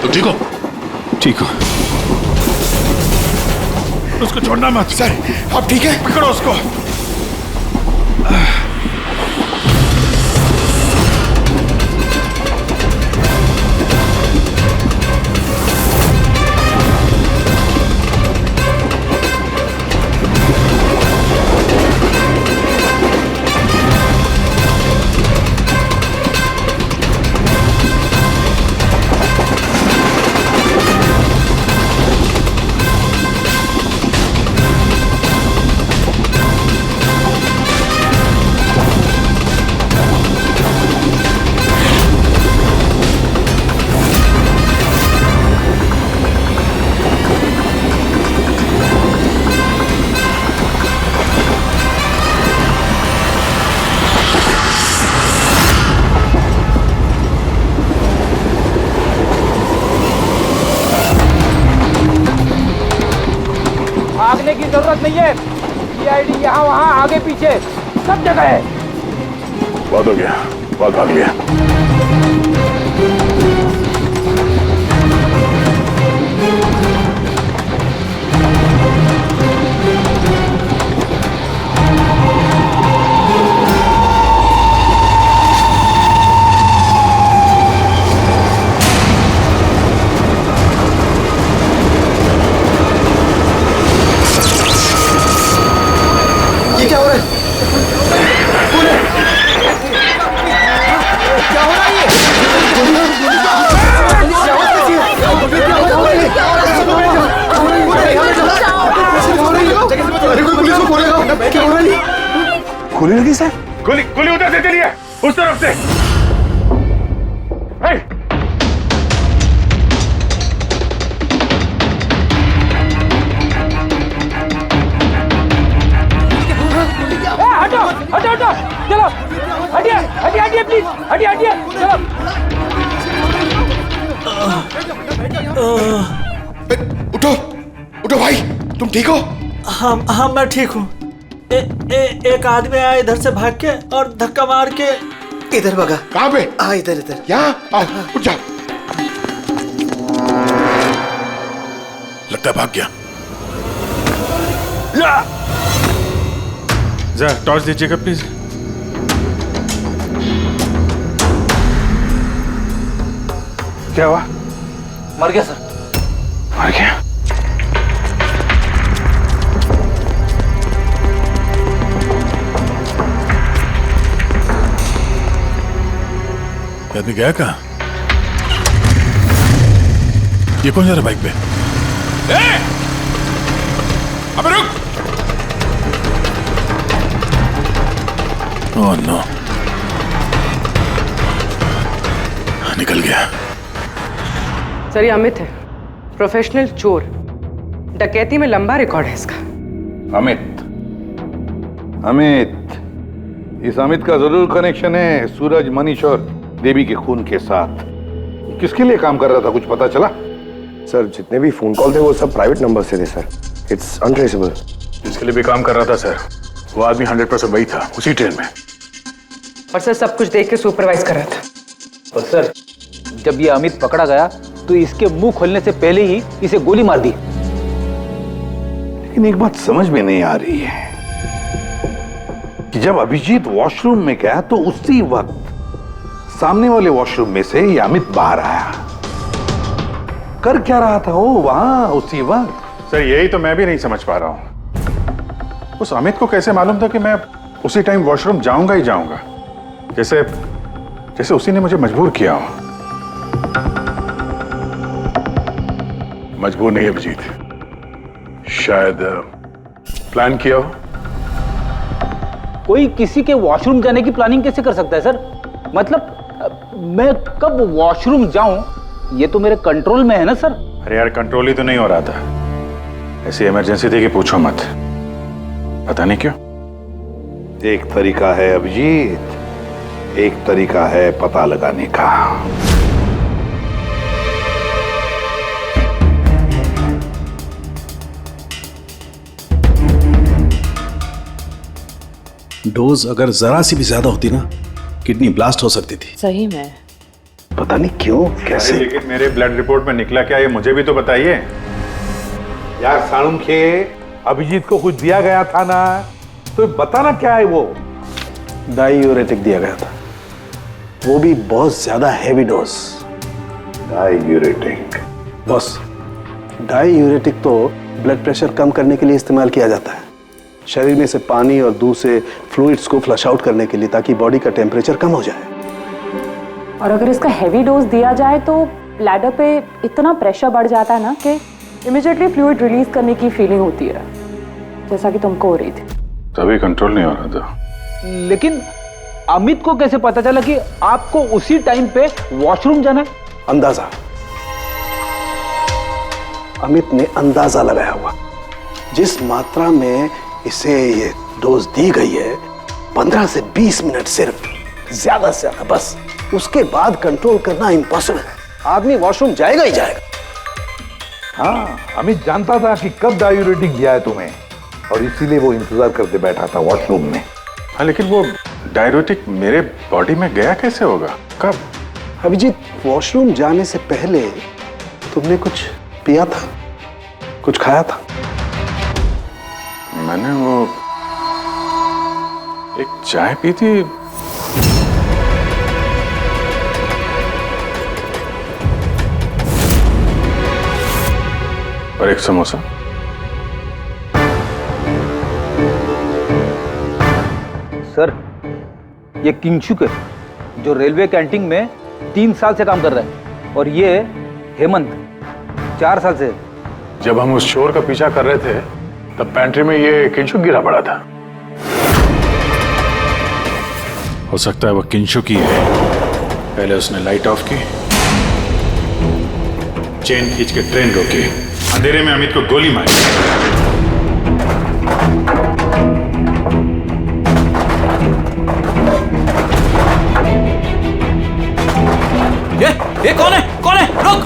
तो ठीक हो? ठीक हो। उसको छोड़ना मत। सर आप ठीक है? पकड़ो उसको। भागने की जरूरत नहीं है। सीआईडी यहाँ वहाँ आगे पीछे सब जगह है। बहुत हो गया, बहुत भाग लिया। ये क्या हो रहा है? कौन है? क्या हो रहा है ये? अरे कोई पुलिस को बोलेगा। क्या हो रहा है? गोली लगी सर? गोली गोली उधर से चली है, उस तरफ से। हटो हटो हटो, चलो हटिए हटिए हटिए प्लीज, हटिए हटिए चलो। उठो उठो भाई, तुम ठीक हो? हाँ मैं ठीक हूँ। एक आदमी आया इधर से भाग के और धक्का मार के इधर भगा। कहाँ पे? इधर इधर। यहाँ आओ, उठ जाओ। लगता है भाग गया। जरा टॉर्च दीजिएगा प्लीज। क्या हुआ? मर गया सर। मर गया? आदमी गया कहाँ? ये कौन जा रहा बाइक पे? अबे रुक! ओह नो, निकल गया। सर ये अमित है, प्रोफेशनल चोर। डकैती में लंबा रिकॉर्ड है इसका। अमित, इस अमित का जरूर कनेक्शन है सूरज, मनीष और देवी के खून के साथ। किसके लिए काम कर रहा था, कुछ पता चला? सर जितने भी फोन कॉल थे वो सब प्राइवेट नंबर से थे सर। It's untraceable. जिसके लिए भी काम कर रहा था सर, वो आदमी 100% वही था, उसी ट्रेन में। और सर सब कुछ देख के सुपरवाइज कर रहा था। और सर जब ये अमित पकड़ा गया तो इसके मुंह खोलने से पहले ही इसे गोली मार दी। लेकिन एक बात समझ में नहीं आ रही है कि जब अभिजीत वॉशरूम में गया तो उसी वक्त सामने वाले वॉशरूम में से ये अमित बाहर आया। कर क्या रहा था वो वहां उसी वक्त? सर यही तो मैं भी नहीं समझ पा रहा हूं। उस अमित को कैसे मालूम था कि मैं उसी टाइम वॉशरूम जाऊंगा ही जाऊंगा, जैसे उसी ने मुझे मजबूर किया हो। मजबूर नहीं अभिजीत, शायद प्लान किया हो। कोई किसी के वॉशरूम जाने की प्लानिंग कैसे कर सकता है सर? मतलब मैं कब वॉशरूम जाऊं ये तो मेरे कंट्रोल में है ना सर। अरे यार कंट्रोल ही तो नहीं हो रहा था। ऐसी इमरजेंसी थी कि पूछो मत। पता नहीं क्यों। एक तरीका है अभिजीत, एक तरीका है पता लगाने का। डोज अगर जरा सी भी ज्यादा होती ना, किडनी ब्लास्ट हो सकती थी। सही में पता नहीं क्यों कैसे। अरे लेकिन मेरे ब्लड रिपोर्ट में निकला क्या, ये मुझे भी तो बताइए। यार साळुंखे, अभिजीत को कुछ दिया गया था ना, तो बताना क्या है वो। डायूरेटिक दिया गया था, वो भी बहुत ज्यादा heavy dose. Diuretic? Boss, diuretic तो ब्लड प्रेशर कम करने के लिए इस्तेमाल किया जाता है, शरीर में से पानी और दूध से फ्लूइड्स को फ्लश आउट करने के लिए, ताकि बॉडी का टेम्परेचर कम हो जाए। और अगर इसका हैवी डोज दिया जाए तो ब्लैडर पे इतना प्रेशर बढ़ जाता है ना कि इमीडिएटली फ्लूइड रिलीज करने की फीलिंग होती है, जैसा कि तुमको हो रही थी। तभी कंट्रोल नहीं हो रहा था। लेकिन अमित को कैसे पता चला कि आपको उसी टाइम पे वॉशरूम जाना है? अंदाजा, अमित ने अंदाजा लगाया हुआ। जिस मात्रा में इसे ये डोज दी गई है, 15 से 20 मिनट सिर्फ, ज्यादा से ज्यादा, बस उसके बाद कंट्रोल करना इम्पॉसिबल है। आदमी वॉशरूम जाएगा ही जाएगा। हाँ, अमित जानता था कि कब डायूरेटिक दिया है तुम्हें, और इसीलिए वो इंतजार करते बैठा था वॉशरूम में। हाँ, लेकिन वो डायूरेटिक मेरे बॉडी में गया कैसे होगा, कब? अभिजीत, वॉशरूम जाने से पहले तुमने कुछ पिया था, कुछ खाया था? मैंने वो एक चाय पी थी। और एक समोसा। सर, ये किंगशुक है जो रेलवे कैंटीन में 3 साल से काम कर रहा है, और ये हेमंत 4 साल से। जब हम उस चोर का पीछा कर रहे थे तब पेंट्री में ये किंशुक गिरा पड़ा था। हो सकता है वो किंशुक ही है। पहले उसने लाइट ऑफ की, चेन खींच के ट्रेन रोकी, अंधेरे में अमित को गोली मारी। ये कौन है? कौन है? रुक!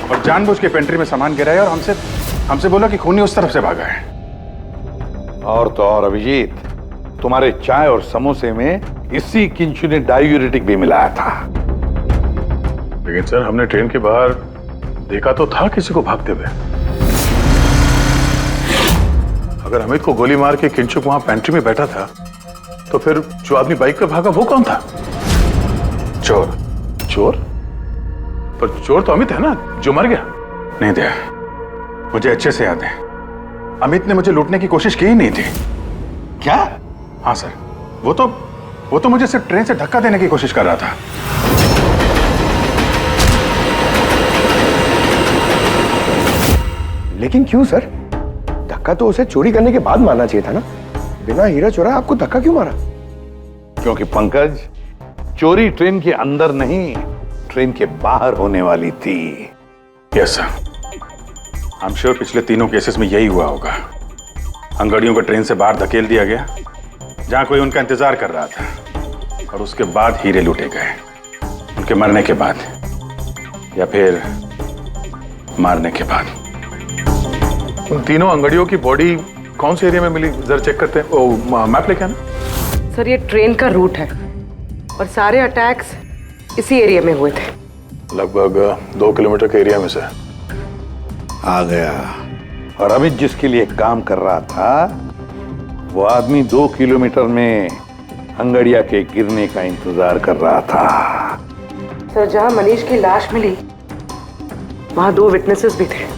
और जानबूझ के पेंट्री में सामान गिराया और हमसे बोला कि खूनी उस तरफ से भागा है। और तो और अभिजीत, तुम्हारे चाय और समोसे में इसी किंचु ने डायूरेटिक भी मिलाया था। लेकिन सर, हमने ट्रेन के बाहर देखा तो था किसी को भागते हुए। अगर अमित को गोली मार के किंचुक वहां पेंट्री में बैठा था, तो फिर जो आदमी बाइक पे भागा वो कौन था? चोर। चोर? पर चोर तो अमित है ना, जो मर गया। नहीं दया, मुझे अच्छे से याद है, अमित ने मुझे लूटने की कोशिश की ही नहीं थी। क्या? हाँ सर, वो तो मुझे सिर्फ ट्रेन से धक्का देने की कोशिश कर रहा था। लेकिन क्यों सर? धक्का तो उसे चोरी करने के बाद मारना चाहिए था ना। बिना हीरा चोरा आपको धक्का क्यों मारा? क्योंकि पंकज, चोरी ट्रेन के अंदर नहीं, ट्रेन के बाहर होने वाली थी। Yes sir, I am sure पिछले तीनों केसेस में यही हुआ होगा। अंगड़ियों को ट्रेन से बाहर धकेल दिया गया, जहां कोई उनका इंतजार कर रहा था, और उसके बाद हीरे लूटे गए, उनके मरने के बाद या फिर मारने के बाद। उन तीनों अंगड़ियों की बॉडी कौन से एरिया में मिली, जरा चेक करते हैं। ओ, मैप लेके आना। सर, ये ट्रेन का रूट है और सारे अटैक्स इसी एरिया में हुए थे। लगभग 2 किलोमीटर के एरिया में से। आ गया। और अमित जिसके लिए काम कर रहा था, वो आदमी 2 किलोमीटर में अंगड़िया के गिरने का इंतजार कर रहा था। सर, जहां मनीष की लाश मिली वहां 2 विटनेसेस भी थे।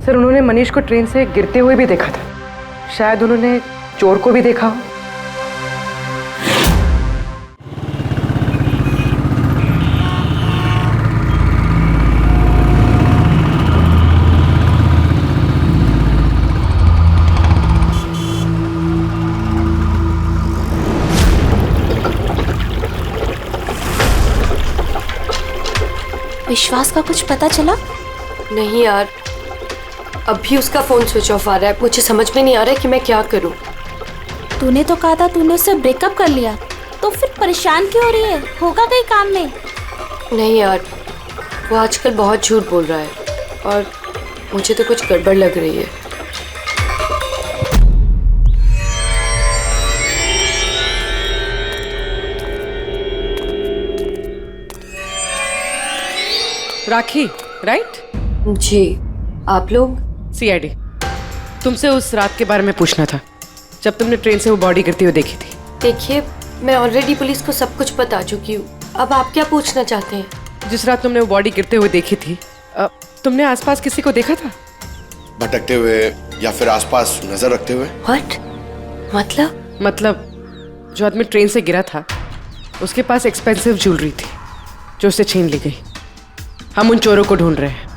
सर, उन्होंने मनीष को ट्रेन से गिरते हुए भी देखा था। शायद उन्होंने चोर को भी देखा हो। विश्वास का कुछ पता चला? नहीं यार, अभी उसका फोन स्विच ऑफ आ रहा है। मुझे समझ में नहीं आ रहा है कि मैं क्या करूं। तूने तो कहा था तूने उससे ब्रेकअप कर लिया, तो फिर परेशान क्यों हो रही है? होगा कहीं काम में? नहीं यार, वो आजकल बहुत झूठ बोल रहा है और मुझे तो कुछ गड़बड़ लग रही है। राखी, राइट? जी, आप लोग? सीआईडी। तुमसे उस रात के बारे में पूछना था जब तुमने ट्रेन से वो बॉडी गिरती हुई देखी थी। देखिए, मैं ऑलरेडी पुलिस को सब कुछ बता चुकी हूँ। अब आप क्या पूछना चाहते हैं? जिस रात तुमने वो बॉडी गिरते हुए देखी थी, तुमने आसपास किसी को देखा था? भटकते हुए या फिर आसपास नजर रखते हुए? व्हाट? मतलब जो आदमी ट्रेन से गिरा था उसके पास एक्सपेंसिव ज्वेलरी थी जो उसे छीन ली गई। हम उन चोरों को ढूंढ रहे हैं।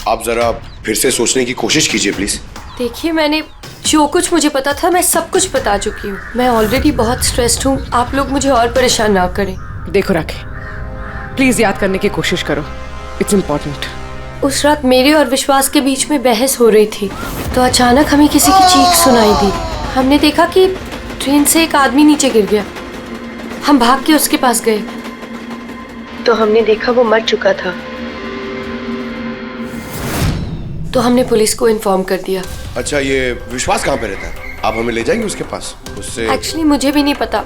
आप जरा फिर से सोचने की कोशिश कीजिए प्लीज। देखिए, मैंने जो कुछ मुझे पता था मैं सब कुछ बता चुकी हूँ। मैं ऑलरेडी बहुत स्ट्रेस्ड हूँ। आप लोग मुझे और परेशान ना करें। देखो राखी, प्लीज याद करने की कोशिश करो, इट्स इम्पोर्टेंट। उस रात मेरे और विश्वास के बीच में बहस हो रही थी तो अचानक हमें किसी की चीख सुनाई दी। हमने देखा कि ट्रेन से एक आदमी नीचे गिर गया। हम भाग के उसके पास गए तो हमने देखा वो मर चुका था। तो हमने पुलिस को इन्फॉर्म कर दिया। अच्छा, ये विश्वास कहाँ पे रहता है? आप हमें ले जाएंगे उसके पास? उससे एक्चुअली मुझे भी नहीं पता।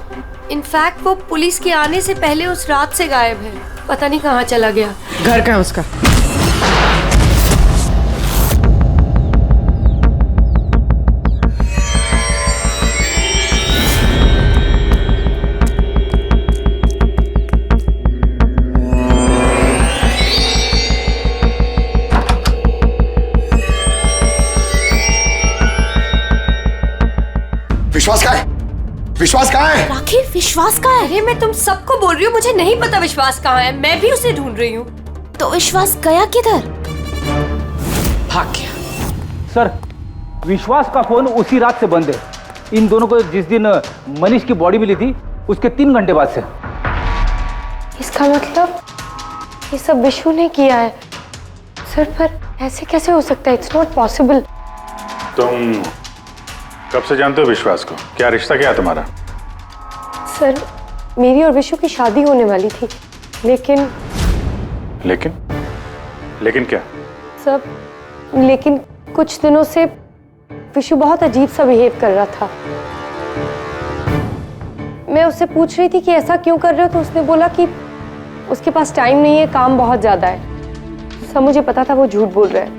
इनफैक्ट वो पुलिस के आने से पहले उस रात से गायब है। पता नहीं कहाँ चला गया। घर कहाँ है उसका? विश्वास कहाँ है? विश्वास कहाँ है? राखी, विश्वास कहाँ है? अरे मैं तुम सबको बोल रही हूँ, मुझे नहीं पता विश्वास कहाँ है। मैं भी उसे ढूंढ रही हूँ। तो विश्वास गया किधर? भाग गया। सर, विश्वास का फोन उसी रात से बंद है। इन दोनों को जिस दिन मनीष की बॉडी मिली थी उसके 3 घंटे बाद से। इसका मतलब ये सब विशु ने किया है। सर, पर ऐसे कैसे हो सकता है? It's not possible. तुम कब से जानते हो विश्वास को? क्या रिश्ता क्या है तुम्हारा? सर, मेरी और विशु की शादी होने वाली थी, लेकिन क्या? सब लेकिन कुछ दिनों से विशु बहुत अजीब सा बिहेव कर रहा था। मैं उससे पूछ रही थी कि ऐसा क्यों कर रहे हो, तो उसने बोला कि उसके पास टाइम नहीं है, काम बहुत ज्यादा है। सब मुझे पता था वो झूठ बोल रहा है,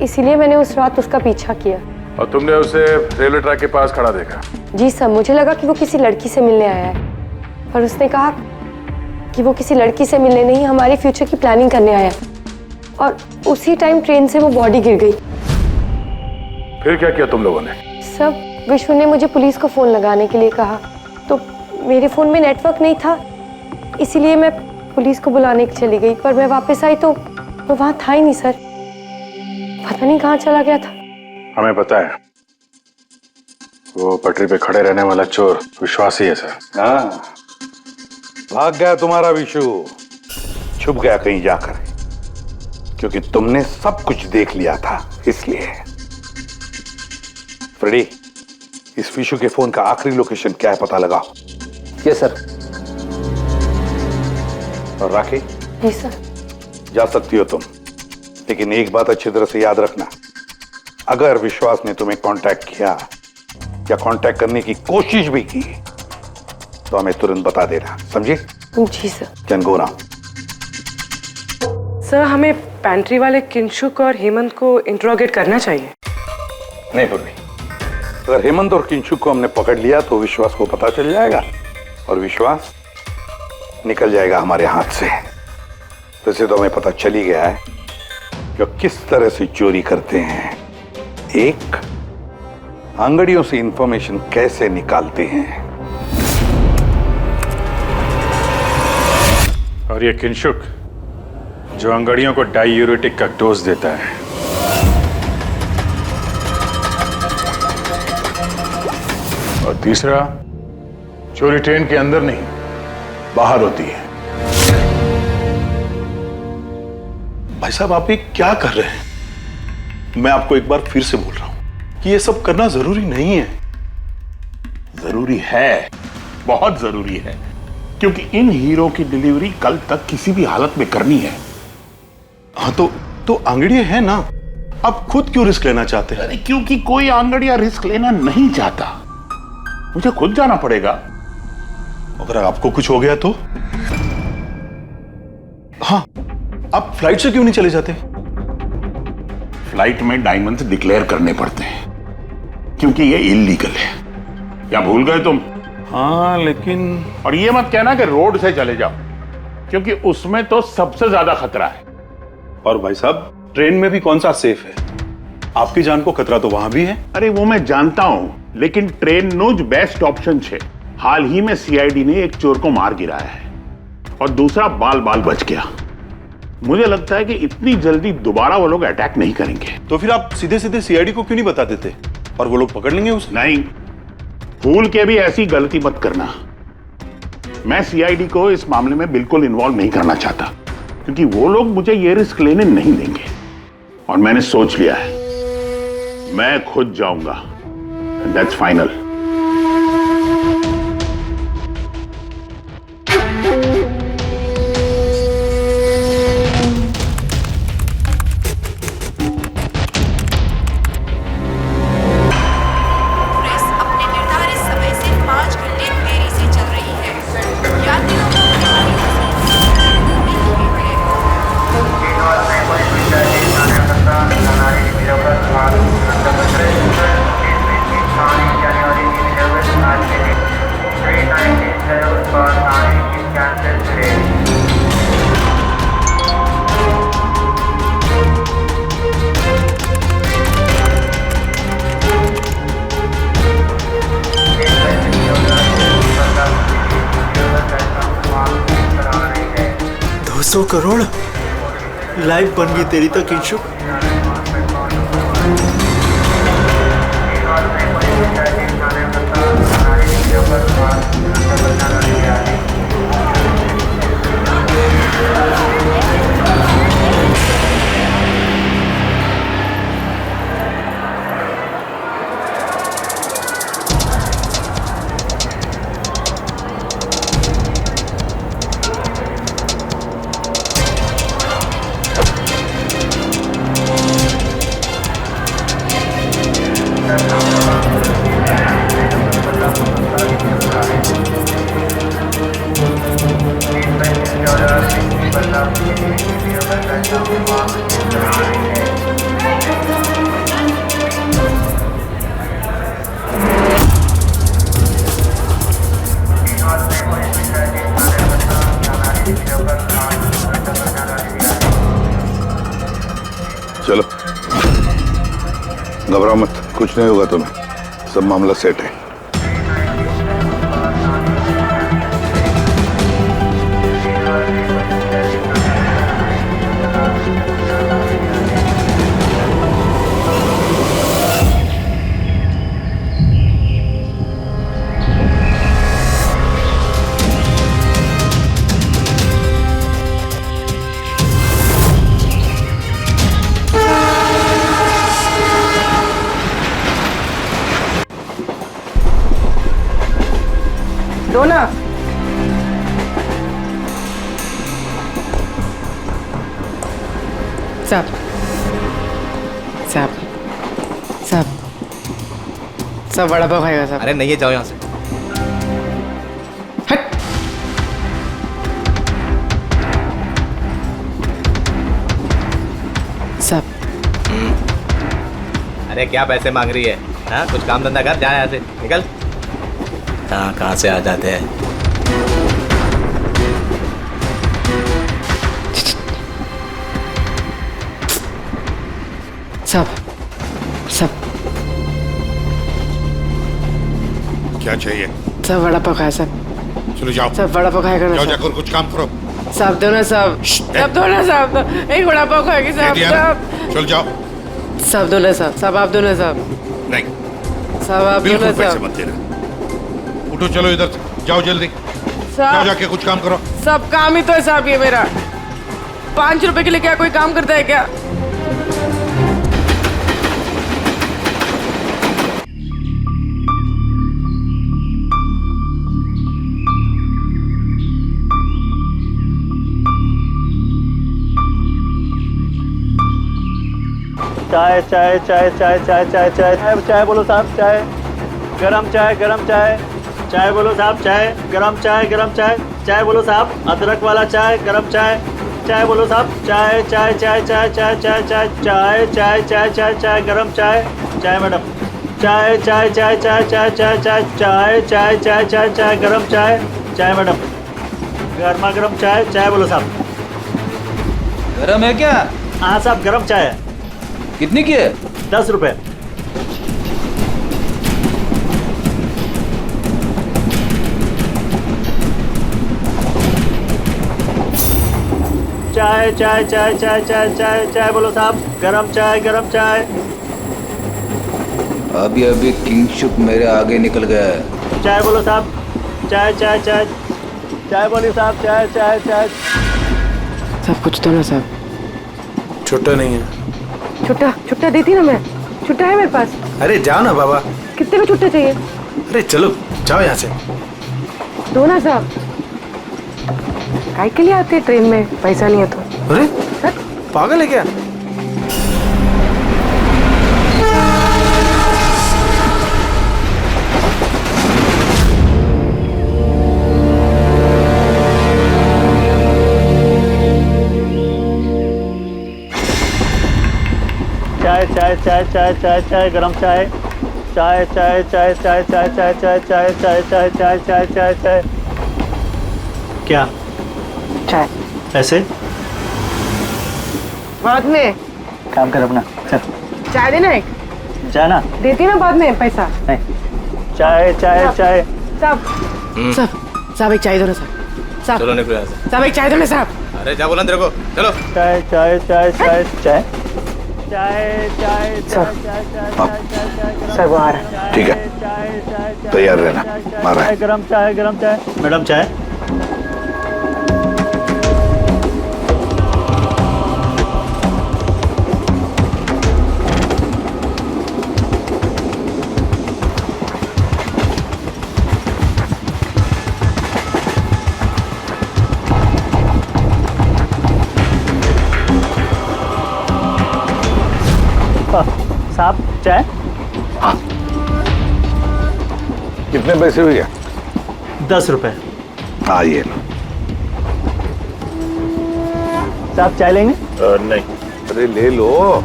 इसीलिए मैंने उस रात उसका पीछा किया। और तुमने उसे रेलवे ट्रैक के पास खड़ा देखा? जी सर, मुझे लगा कि वो किसी लड़की से मिलने आया है, पर उसने कहा कि वो किसी लड़की से मिलने नहीं, हमारे फ्यूचर की प्लानिंग करने आया है। और उसी टाइम ट्रेन से वो बॉडी गिर गई। फिर क्या किया तुम लोगों ने? सब विश्व ने मुझे पुलिस को फोन लगाने के लिए कहा, तो मेरे फोन में नेटवर्क नहीं था, इसीलिए मैं पुलिस को बुलाने चली गई। पर मैं वापस आई तो वो वहां था ही नहीं सर। पता नहीं कहाँ चला गया था। हमें पता है, वो पटरी पे खड़े रहने वाला चोर विश्वास ही है सर। हाँ, भाग गया तुम्हारा विशु, छुप गया कहीं जाकर, क्योंकि तुमने सब कुछ देख लिया था इसलिए। फ्रेडी, इस विशु के फोन का आखिरी लोकेशन क्या है पता लगाओ। Yes sir. और राखी? जी सर। जा सकती हो तुम, लेकिन एक बात अच्छी तरह से याद रखना, अगर विश्वास ने तुम्हें कांटेक्ट किया या कांटेक्ट करने की कोशिश भी की तो हमें तुरंत बता देना, समझे? जी sir. Can go now. Sir, हमें पैंट्री वाले किंशुक और हेमंत को इंट्रोगेट करना चाहिए। नहीं पूर्वी, अगर हेमंत और किंशुक को हमने पकड़ लिया तो विश्वास को पता चल जाएगा और विश्वास निकल जाएगा हमारे हाथ से। वैसे तो हमें पता चल ही गया है कि किस तरह से चोरी करते हैं, एक अंगड़ियों से इंफॉर्मेशन कैसे निकालते हैं। और ये किंशुक जो अंगड़ियों को डायूरेटिक का डोज देता है। और तीसरा, चोरी ट्रेन के अंदर नहीं बाहर होती है। भाई साहब, आप ये क्या कर रहे हैं? मैं आपको एक बार फिर से बोल रहा हूं कि ये सब करना जरूरी नहीं है। जरूरी है, बहुत जरूरी है, क्योंकि इन हीरो की डिलीवरी कल तक किसी भी हालत में करनी है। हाँ तो आंगड़िया है ना, आप खुद क्यों रिस्क लेना चाहते हैं? अरे क्योंकि कोई आंगड़िया रिस्क लेना नहीं चाहता, मुझे खुद जाना पड़ेगा। अगर आपको कुछ हो गया तो? हाँ, आप फ्लाइट से क्यों नहीं चले जाते? फ्लाइट में डायमंड्स डिक्लेयर करने पड़ते हैं क्योंकि ये इलीगल है। क्या भूल गए तुम? हाँ लेकिन और ये मत कहना कि रोड से चले जाओ, क्योंकि उसमें तो सबसे ज्यादा खतरा है। और भाई साहब, ट्रेन में भी कौन सा सेफ है? आपकी जान को खतरा तो वहां भी है। अरे वो मैं जानता हूं, लेकिन ट्रेन नो बेस्ट ऑप्शन है। हाल ही में सीआईडी ने एक चोर को मार गिराया है और दूसरा बाल बाल बच गया। मुझे लगता है कि इतनी जल्दी दोबारा वो लोग अटैक नहीं करेंगे। तो फिर आप सीधे सीधे सीआईडी को क्यों नहीं बता देते और वो लोग पकड़ लेंगे उसे? नहीं, भूल के भी ऐसी गलती मत करना। मैं सीआईडी को इस मामले में बिल्कुल इन्वॉल्व नहीं करना चाहता, क्योंकि वो लोग मुझे ये रिस्क लेने नहीं देंगे। और मैंने सोच लिया है, मैं खुद जाऊंगा। That's final. करोड़ लाइव बन गई तेरी तो किंशु। चलो, घबराओ मत, कुछ नहीं होगा तुम्हें, सब मामला सेट है। डोना, साहब साहब साहब सब वड़ा पाव खाएगा साहब। अरे नहीं है, जाओ यहाँ से। हट। साहब। अरे क्या पैसे मांग रही है? हाँ, कुछ काम धंधा कर, जा यहाँ से, निकल। कहाँ से आ जाते हैं। सब क्या चाहिए? सब वड़ा पाव खाया सब। चलो जाओ, सब वड़ा पाव खाएगा ना? जाओ जाकर कुछ काम करो। साहब दो ना साहब, सब दो ना साहब, एक वड़ा पाव खाएगी साहब। चल जाओ। साहब दो ना साहब, साहब आप दो ना साहब। नहीं साहब आप दो बिल्कुल ना पैसे साहब। मत देना। उठो, चलो इधर से, जाओ जल्दी, जाओ साहब जाके कुछ काम करो। सब काम ही तो है साहब ये मेरा। 5 रुपए के लिए क्या कोई काम करता है क्या? चाय चाय चाय चाय चाय चाय चाय चाय चाय बोलो साहब चाय गरम चाय चाय बोलो साहब चाय गरम चाय चाय बोलो साहब अदरक वाला चाय गरम चाय बोलो साहब चाय चाय चाय चाय चाय चाय चाय चाय चाय चाय चाय चाय गरम चाय मैडम चाय चाय चाय चाय चाय चाय चाय चाय चाय चाय चाय चाय गरम चाय मैडम गर्मा गर्म चाय बोलो साहब गरम है क्या? हाँ साहब गरम चाय है। कितनी की है? 10 रुपए। चाय चाय चाय चाय चाय चाय चाय बोलो साहब गरम चाय अभी किंगशुक मेरे आगे निकल गया है। चाय बोलो साहब चाय बोली साहब चाय सब कुछ तो ना साहब। छुट्टा नहीं है। छुट्टा देती ना मैं। छुट्टा है मेरे पास। अरे जाओ ना बाबा। कितने का छुट्टा चाहिए? अरे चलो जाओ यहाँ से। दो ना साहब। काय के लिए आते हैं ट्रेन में पैसा नहीं है तो? अरे पागल है क्या? चाय गरम चाय क्या चाय ऐसे बाद में काम कर अपना चल चाय देना एक। जाना देती ना बाद में पैसा। नहीं चाय साहब एक चाय दो ना साहब। चलो निकलो यहाँ से। साहब एक चाय दो ना साहब। अरे क्या बोला तेरे को? चलो। सर वो आ रहा है। ठीक है तैयार रहना। मारा है। गरम चाय मैडम चाय साहब चाय। हाँ कितने पैसे हुए? 10 रुपए। हाँ ये लो। साहब चाय लेंगे? नहीं। अरे ले लो।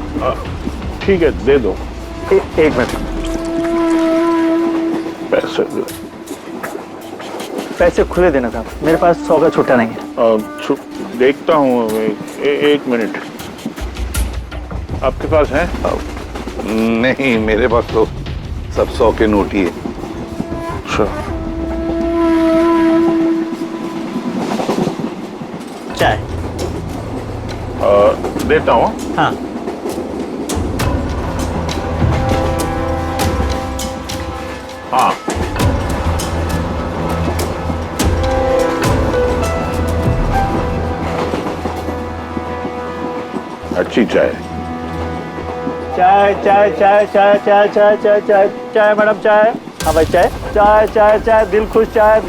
ठीक है दे दो। एक मिनट पैसे खुले देना साहब मेरे पास 100 का छुट्टा नहीं है। देखता हूँ एक मिनट आपके पास है? नहीं मेरे पास तो सब 100 के नोट ही है। चाय देता हूँ। हाँ हाँ अच्छी चाय चाय मैडम चाय। हाँ भाई चाय दिल खुश चाय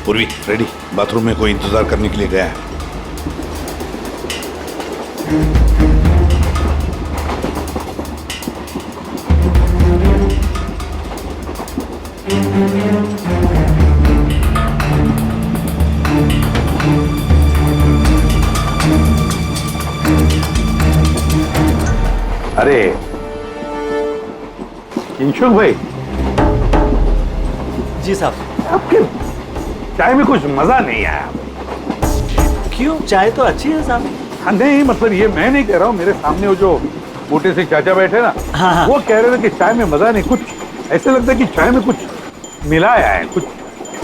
पूर्वी रेडी, बाथरूम में कोई इंतजार करने के लिए गया है। अरे किंशुक भाई, जी साहब। आपके चाय में कुछ मजा नहीं आया। क्यों? चाय तो अच्छी है साहब। हाँ नहीं, मतलब ये मैं नहीं कह रहा हूँ, मेरे सामने वो जो मोटे से चाचा बैठे ना, हाँ। वो कह रहे थे कि चाय में मजा नहीं, कुछ ऐसे लगता है कि चाय में कुछ मिलाया है, कुछ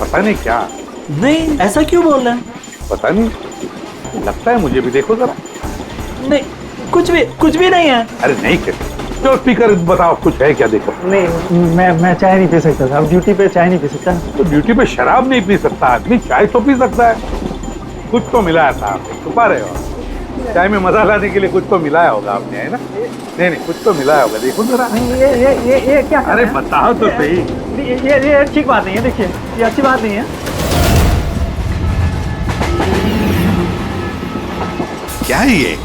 पता नहीं क्या। नहीं, ऐसा क्यों बोल रहे हैं? पता नहीं, लगता है मुझे भी, देखो जरा। नहीं, कुछ भी नहीं है। अरे नहीं कहते, जो स्पीकर बताओ कुछ है क्या, देखो। नहीं, मैं चाय नहीं पी सकता साहब, ड्यूटी पे चाय नहीं पी सकता। तो ड्यूटी पे शराब नहीं पी सकता आदमी, चाय तो पी सकता है। कुछ तो मिलाया था आप, छुपा रहे हो। चाय में मजा लाने के लिए कुछ तो मिलाया होगा आपने, है ना? नहीं नहीं, कुछ तो मिलाया होगा, देखो जरा। ये क्या? अरे बताओ तो सही। ये ठीक बात नहीं है, देखिए ये अच्छी बात नहीं है। क्या है ये?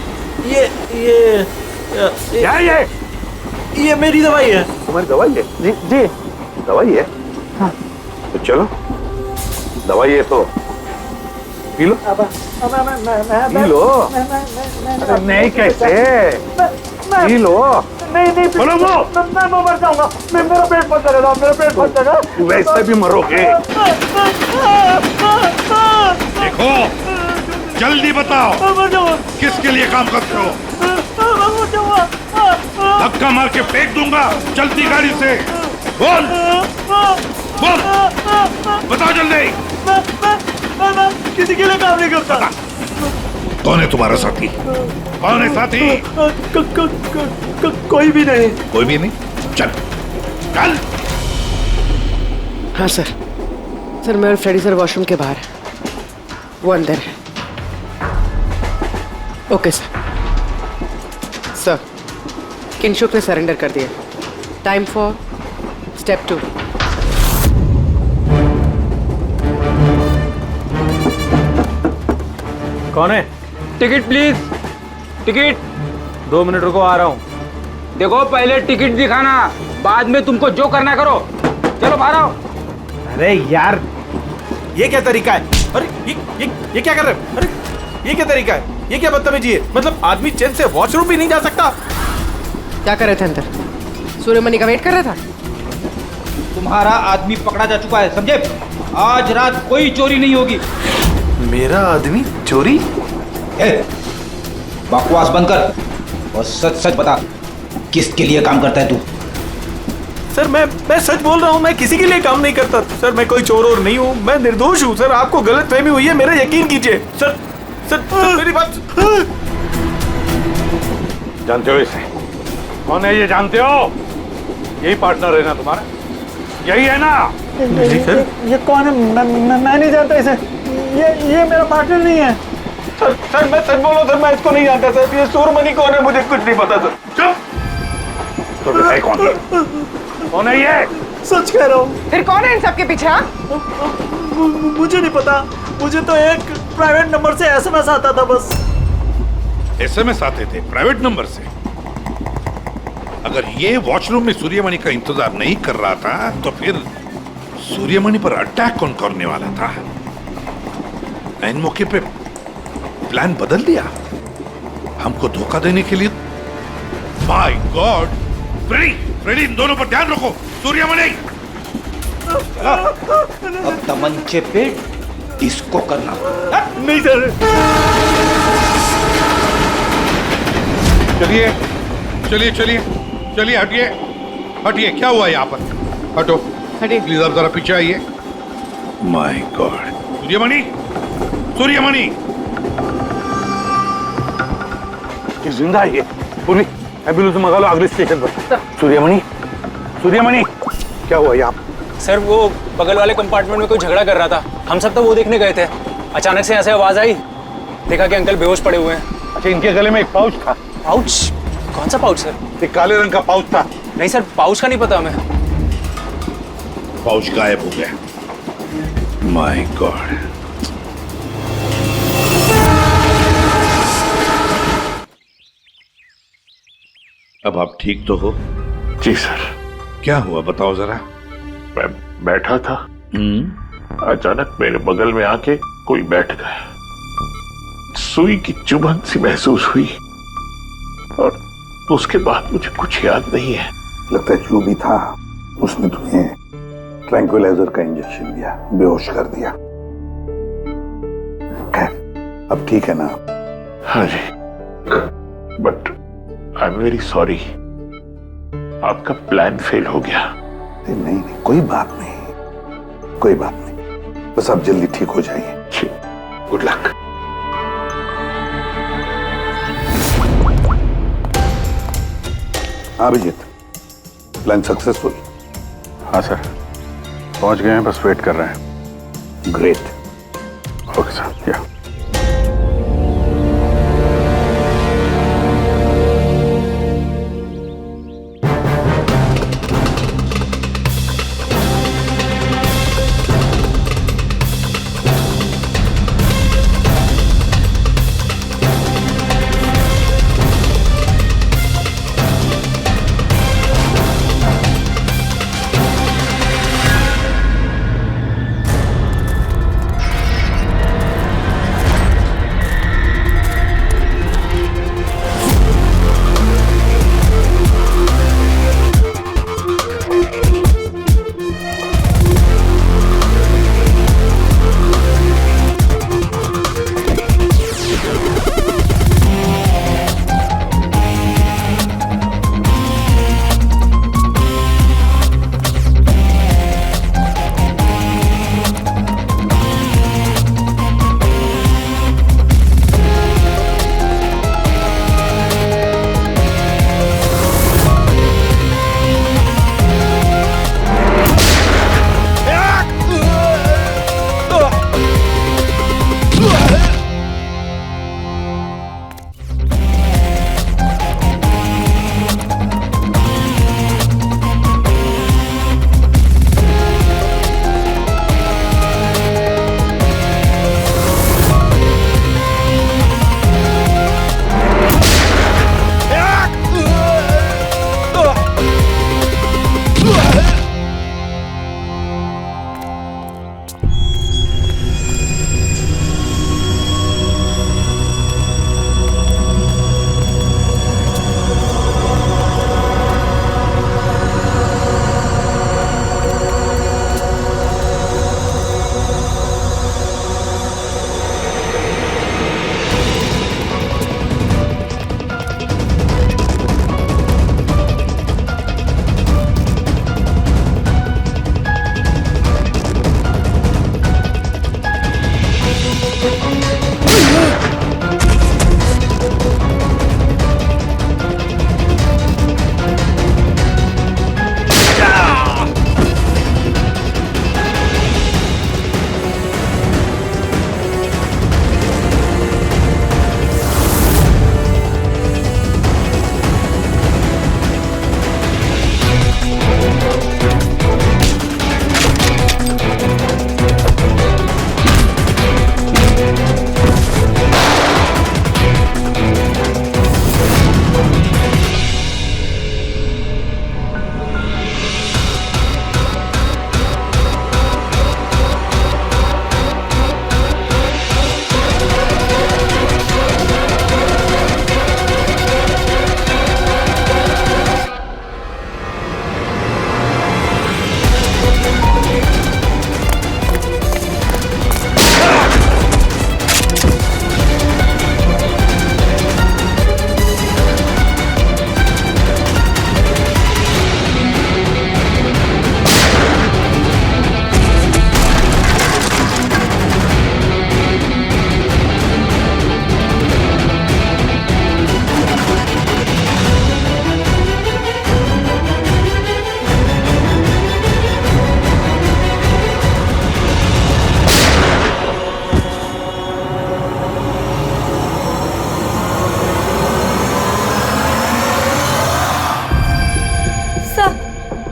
क्या है ये मेरी दवाई है। तुम्हारी दवाई है? जी। दवाई है? हाँ। तो चलो, दवाई है तो पी लो। P low. अरे नहीं कैसे? P low. नहीं बोलो वो। मैं मर जाऊंगा। मेरा पेट फट जाएगा, मेरा पेट फट जाएगा। वैसे भी मरोगे। देखो, जल्दी बताओ, किसके लिए काम करते हो? धक्का मार के फेंक दूंगा, चलती गाड़ी से। बोल बोल, बताओ जल्दी। मैं किसी के लिए काम नहीं करता। कौन है तुम्हारा साथी? कौन है साथी? कोई भी नहीं। कोई भी नहीं? चल चल। हाँ सर, मैं और फ्रेडी सर वॉशरूम के बाहर है, वो अंदर है। ओके सर, किंशुक ने सरेंडर कर दिया। Time for step 2। कौन है? Ticket please, ticket. 2 मिनट रुको, आ रहा हूँ। देखो पहले टिकट दिखाना, बाद में तुमको जो करना करो। चलो बाहर आओ। अरे यार, ये क्या तरीका है? अरे ये क्या कर रहे हो? अरे ये क्या तरीका है? ये क्या बदतमीजी है? मतलब आदमी चैन से वॉशरूम भी नहीं जा सकता? क्या कर रहे थे अंदर? सूर्यमणि का वेट कर रहा था। तुम्हारा आदमी पकड़ा जा चुका है, समझे? आज रात कोई चोरी नहीं होगी। मेरा आदमी चोरी? बकवास बंद कर और सच सच बता, किसके लिए काम करता है तू? सर मैं सच बोल रहा हूँ, मैं किसी के लिए काम नहीं करता सर। मैं कोई चोर और नहीं हूँ, मैं निर्दोष हूँ सर। आपको गलतफहमी हुई है, मेरा यकीन कीजिए सर। सर मेरी बात। जानते हो इसे? कौन है ये, जानते हो? यही पार्टनर है ना तुम्हारा? यही है ना? नहीं सर, ये कौन है? मैं नहीं जानता इसे। ये मेरा पार्टनर नहीं है सर। मैं सच बोल रहा हूँ सर, मैं इसको नहीं जानता सर। ये सूर्यमणि कौन है मुझे कुछ नहीं पता सर। चुप। तो बताए कौन है? कौन है ये? सच कह रहा हूँ। फिर कौन है इन सबके पीछे? मुझे नहीं पता, मुझे तो एक प्राइवेट नंबर से एसएमएस आता था बस। एसएमएस आते थे प्राइवेट नंबर से? अगर ये वॉशरूम में सूर्यमणि का इंतजार नहीं कर रहा था तो फिर सूर्यमणि पर अटैक कौन करने वाला था? इन मौके पे प्लान बदल दिया हमको धोखा देने के लिए। My God! फ्रेडी, इन दोनों पर ध्यान रखो। सूर्यमणि, अब तमंचे पे इसको करना। नहीं सर। चलिए चलिए चलिए चलिए, हटिए हटिए। क्या हुआ यहाँ पर? हटो, हटिए प्लीज। आप जरा पीछे आइए। My God! सूर्यमणि, सूर्यमणि ये जिंदा है? ये पूरी एम्बुलेंस मंगा लो अगले स्टेशन पर। सूर्यमणि, सूर्यमणि क्या हुआ यहाँ? सर वो बगल वाले कंपार्टमेंट में कोई झगड़ा कर रहा था, हम सब तो वो देखने गए थे। अचानक से ऐसे आवाज आई, देखा कि अंकल बेहोश पड़े हुए हैं। अच्छा, इनके गले में एक पाउच था। पाउच? कौन सा पाउच सर? एक काले रंग का पाउच था। नहीं सर, पाउच का नहीं पता हमें। पाउच गायब हो गया। My God. अब आप ठीक तो हो? जी सर। क्या हुआ बताओ जरा। मैं बैठा था, अचानक मेरे बगल में आके कोई बैठ गया। सुई की चुभन सी महसूस हुई और उसके बाद मुझे कुछ याद नहीं है। लगता है जो भी था उसने तुम्हें ट्रैंक्विलाइजर का इंजेक्शन दिया, बेहोश कर दिया। खैर अब ठीक है ना? हाँ जी, but I am very sorry, आपका प्लान फेल हो गया। नहीं, कोई बात नहीं, कोई बात नहीं, बस आप जल्दी ठीक हो जाइए। Good luck. हाँ अभिजीत, प्लान सक्सेसफुल? हाँ सर, पहुंच गए हैं, बस वेट कर रहे हैं। ग्रेट। Okay sir. या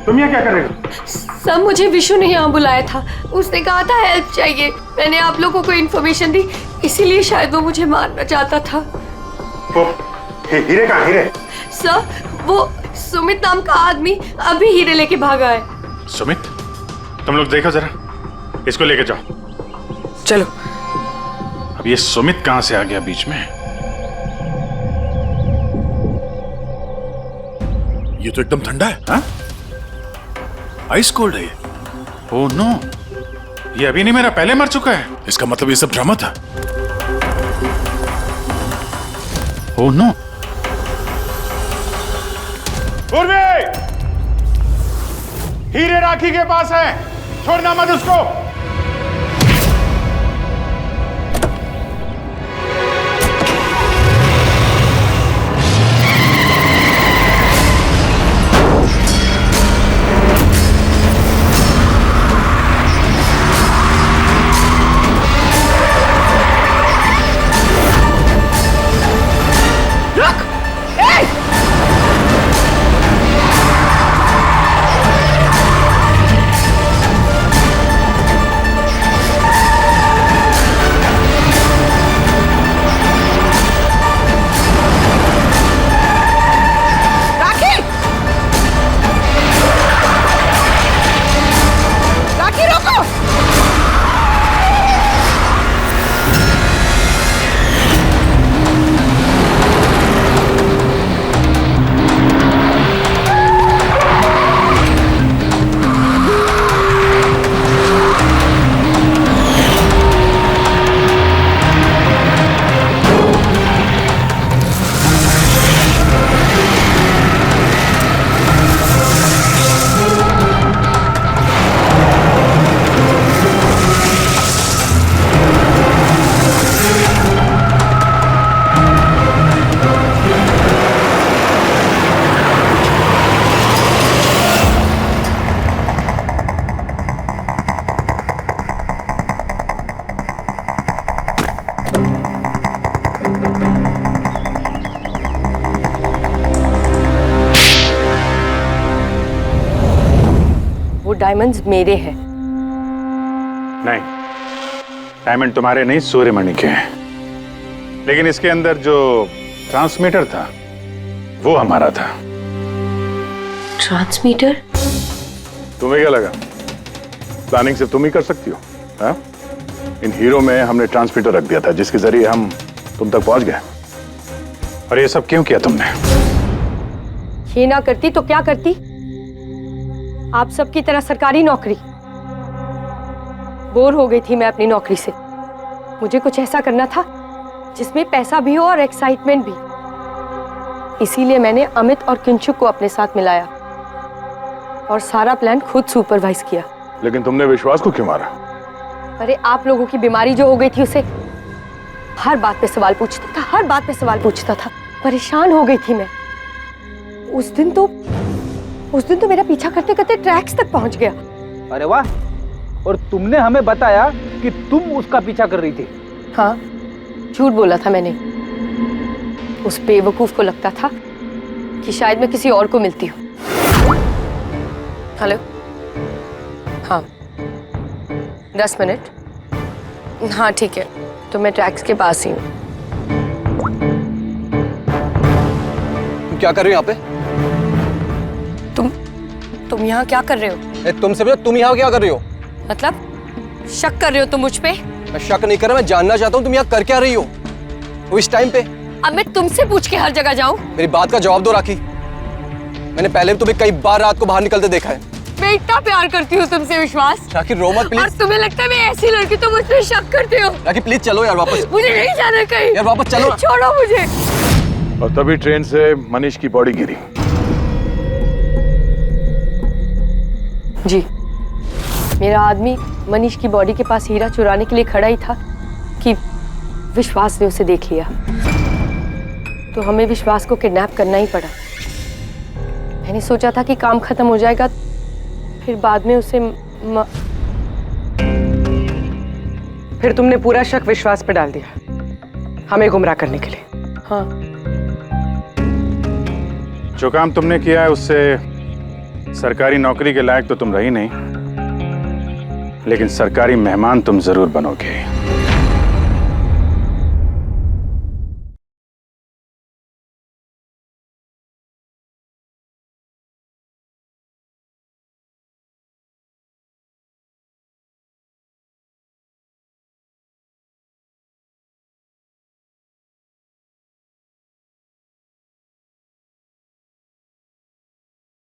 तुम यहाँ क्या कर रहे हो? सब मुझे विशु ने यहाँ बुलाया था। उसने कहा था हेल्प चाहिए। मैंने आप लोगों को इन्फॉर्मेशन दी, इसीलिए शायद वो मुझे मारना चाहता था। हीरे कहाँ? हीरे सर, वो सुमित नाम का आदमी अभी हीरे लेके भागा है। सुमित? तुम लोग देखो जरा, इसको लेके जाओ। चलो। अब ये सुमित कहां से आ गया बीच में? ये तो एकदम ठंडा है। हाँ? आइस कोल्ड है ये। ओह नो, ये अभी नहीं मेरा पहले मर चुका है। इसका मतलब ये सब ड्रामा था। Oh no. पूर्वी, हीरे राखी के पास है, छोड़ना मत उसको। डायमंड्स मेरे हैं। नहीं, डायमंड तुम्हारे नहीं, सूर्यमणि के हैं। लेकिन इसके अंदर जो ट्रांसमीटर था वो हमारा था। ट्रांसमीटर? तुम्हें क्या लगा प्लानिंग सिर्फ तुम ही कर सकती हो? हाँ? इन हीरो में हमने ट्रांसमीटर रख दिया था जिसके जरिए हम तुम तक पहुंच गए। और ये सब क्यों किया तुमने? ये ना करती तो क्या करती? आप सबकी तरह सरकारी नौकरी। बोर हो गई थी मैं अपनी नौकरी से। मुझे कुछ ऐसा करना था जिसमें पैसा भी हो और एक्साइटमेंट भी। इसीलिए मैंने अमित और किंचुक को अपने साथ मिलाया और सारा प्लान खुद सुपरवाइज किया। लेकिन तुमने विश्वास को क्यों मारा? अरे आप लोगों की बीमारी जो हो गई थी, उसे हर बात पे सवाल पूछता था, हर बात पे सवाल पूछता था। परेशान हो गई थी मैं। उस दिन तो मेरा पीछा करते करते ट्रैक्स तक पहुंच गया। अरे वाह! और तुमने हमें बताया कि तुम उसका पीछा कर रही थी। हाँ, झूठ बोला था मैंने। उस बेवकूफ को लगता था कि शायद मैं किसी और को मिलती हूँ। हेलो? हाँ, 10 मिनट। हाँ ठीक है, तो मैं ट्रैक्स के पास ही हूँ। क्या कर रहे हो यहाँ पे? तुम यहाँ क्या कर रहे हो? तुमसे पूछा, तुम यहाँ क्या कर रही हो? मतलब शक कर रहे हो तुम मुझ पे? मैं शक नहीं कर रहा, मैं जानना चाहता हूँ तुम यहाँ कर क्या रही हो वो इस टाइम पे। अब मैं तुमसे पूछ के हर जगह जाऊँ? मेरी बात का जवाब दो राखी। मैंने पहले भी तुम्हें कई बार रात को बाहर निकलते देखा है। मैं इतना प्यार करती हूँ तुमसे विश्वास। राखी रो मत प्लीज। और तुम्हें लगता है मैं ऐसी लड़की तो मुझ पे शक करते हो? राखी प्लीज चलो यार वापस। मुझे नहीं जाना कहीं। यार वापस चलो। छोड़ो मुझे। और तभी ट्रेन से मनीष की बॉडी गिरी। जी, मेरा आदमी मनीष की बॉडी के पास हीरा चुराने के लिए खड़ा ही था कि विश्वास ने उसे देख लिया। तो हमें विश्वास को किडनैप करना ही पड़ा। मैंने सोचा था कि काम खत्म हो जाएगा, फिर बाद में उसे फिर तुमने पूरा शक विश्वास पे डाल दिया, हमें गुमराह करने के लिए। हाँ। जो काम तुमने किया है उससे सरकारी नौकरी के लायक तो तुम रही नहीं। लेकिन सरकारी मेहमान तुम जरूर बनोगे।